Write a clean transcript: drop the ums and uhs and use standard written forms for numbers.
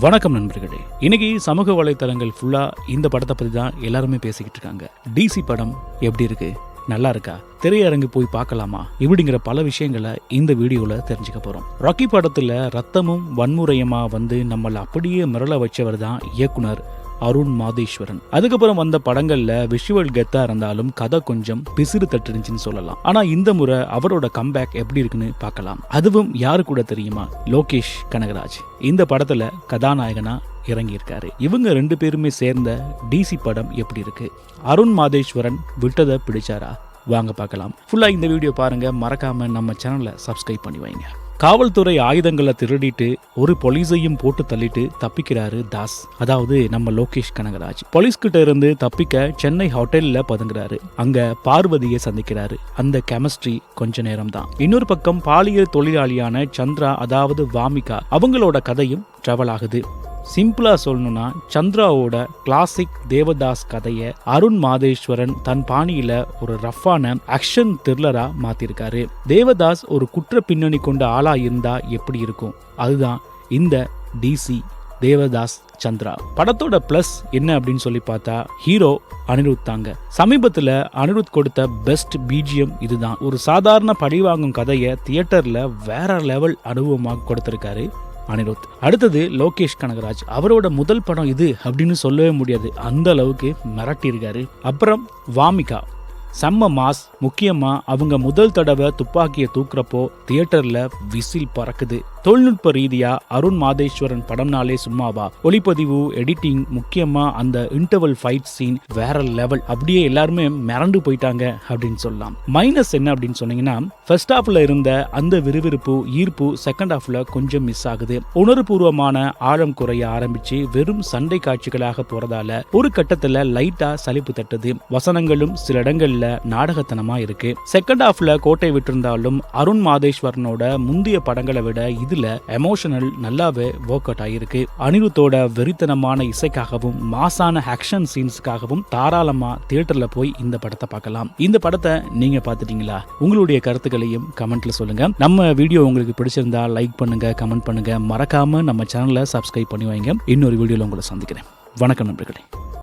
வணக்கம் நண்பர்களே. இன்னைக்கு சமூக வலைத்தளங்கள் ஃபுல்லா இந்த படத்தை பத்தி தான் எல்லாருமே பேசிக்கிட்டு இருக்காங்க. டிசி படம் எப்படி இருக்கு, நல்லா இருக்கா, திரையரங்கு போய் பார்க்கலாமா, இப்படிங்கிற பல விஷயங்களை இந்த வீடியோல தெரிஞ்சுக்க போறோம். ராக்கி படத்துல ரத்தமும் வன்முறையுமா வந்து நம்மள அப்படியே மிரள வச்சவர் தான் இயக்குனர் அருண் மாதேஸ்வரன். அதுக்கப்புறம் வந்த படங்கள்ல விஷுவல் கெத்தா இருந்தாலும் கதை கொஞ்சம் பிசிறு தட்டுருந்துச்சுன்னு சொல்லலாம். ஆனா இந்த முறை அவரோட கம்பேக் எப்படி இருக்குன்னு பார்க்கலாம். அதுவும் யாரு கூட தெரியுமா? லோகேஷ் கனகராஜ் இந்த படத்துல கதாநாயகனா இறங்கியிருக்காரு. இவங்க ரெண்டு பேருமே சேர்ந்த டிசி படம் எப்படி இருக்கு? அருண் மாதேஸ்வரன் விட்டதை பிடிச்சாரா? வாங்க பார்க்கலாம். ஃபுல்லா இந்த வீடியோ பாருங்க. மறக்காம நம்ம சேனலை சப்ஸ்கிரைப் பண்ணி வைங்க. காவல்துறை ஆயுதங்களை திருடிட்டு ஒரு போலீஸையும் போட்டு தள்ளிட்டு தப்பிக்கிறாரு தாஸ், அதாவது நம்ம லோகேஷ் கனகராஜ். போலீஸ் கிட்ட இருந்து தப்பிக்க சென்னை ஹோட்டல்ல பதுங்குறாரு. அங்க பார்வதியை சந்திக்கிறாரு. அந்த கெமிஸ்ட்ரி கொஞ்ச நேரம் தான். இன்னொரு பக்கம் பாலியல் தொழிலாளியான சந்திரா, அதாவது வாமிகா, அவங்களோட கதையும் டிராவல் ஆகுது. சிம்பிளா சொல்லணும்னா சந்திராவோட கிளாசிக் தேவதாஸ் கதையை அருண் மாதேஸ்வரன் தன் பாணியில ஒரு ரஃப்பான ஆக்ஷன் த்ரில்லரா மாத்திருக்காரு. தேவதாஸ் ஒரு குற்ற பின்னணி கொண்ட ஆளா இருந்தா எப்படி இருக்கும், அதுதான் இந்த டிசி தேவதாஸ் சந்திரா படத்தோட பிளஸ் என்ன அப்படின்னு சொல்லி பார்த்தா ஹீரோ அனிருத் தாங்க. சமீபத்துல அனிருத் கொடுத்த பெஸ்ட் பிஜிஎம் இதுதான். ஒரு சாதாரண பழிவாங்கும் கதையை தியேட்டர்ல வேற லெவல் அனுபவமாக கொடுத்திருக்காரு அனிருத். அடுத்தது லோகேஷ் கனகராஜ். அவரோட முதல் படம் இது அப்படின்னு சொல்லவே முடியாது, அந்த அளவுக்கு மிரட்டி இருக்காரு. அப்புறம் வாமிகா செம்ம மாஸ். முக்கியமா அவங்க முதல் தடவை துப்பாக்கியை தூக்குறப்போ தியேட்டர்ல விசில் பறக்குது. தொழில்நுட்ப ரீதியா அருண் மாதேஸ்வரன் படம்னாலே சும்மாவா? ஒளிப்பதிவு, எடிட்டிங், முக்கியமா அந்த இன்டர்வல் ஃபைட் சீன் வேற லெவல். அப்படியே எல்லாருமே மிரண்டு போயிட்டாங்க அப்படின்னு சொல்லலாம். மைனஸ் என்ன அப்படின்னு சொன்னீங்கன்னா, ஃபர்ஸ்ட் ஹாஃப்ல இருந்த அந்த விறுவிறுப்பு, ஈர்ப்பு செகண்ட் ஹாஃப்ல கொஞ்சம் மிஸ் ஆகுது. உணர்வுபூர்வமான ஆழம் குறைய ஆரம்பிச்சு வெறும் சண்டை காட்சிகளாக போறதால ஒரு கட்டத்துல லைட்டா சலிப்பு தட்டுது. வசனங்களும் சில இடங்கள்ல நாடகத்தனமா இருக்கு. செகண்ட் ஹாஃப்ல கோட்டை விட்டிருந்தாலும் அருண் மாதேஸ்வரனோட முந்தைய படங்களை விட இதுல எமோஷனல் நல்லாவே ஒர்க் அவுட் ஆகிருக்கு. அனிருத்தோட வெறித்தனமான இசைக்காகவும் மாசான ஆக்ஷன் சீன்ஸ்க்காகவும் தாராளமா தியேட்டர்ல போய் இந்த படத்தை பார்க்கலாம். இந்த படத்தை நீங்க பார்த்துட்டீங்களா? உங்களுடைய கருத்துக்களையும் கமெண்ட்ல சொல்லுங்க. நம்ம வீடியோ உங்களுக்கு பிடிச்சிருந்தா லைக் பண்ணுங்க, கமெண்ட் பண்ணுங்க. மறக்காம நம்ம சேனலை சப்ஸ்கிரைப் பண்ணி வைங்க. இன்னொரு வீடியோல உங்களை சந்திக்கிறேன். வணக்கம் நண்பர்களே.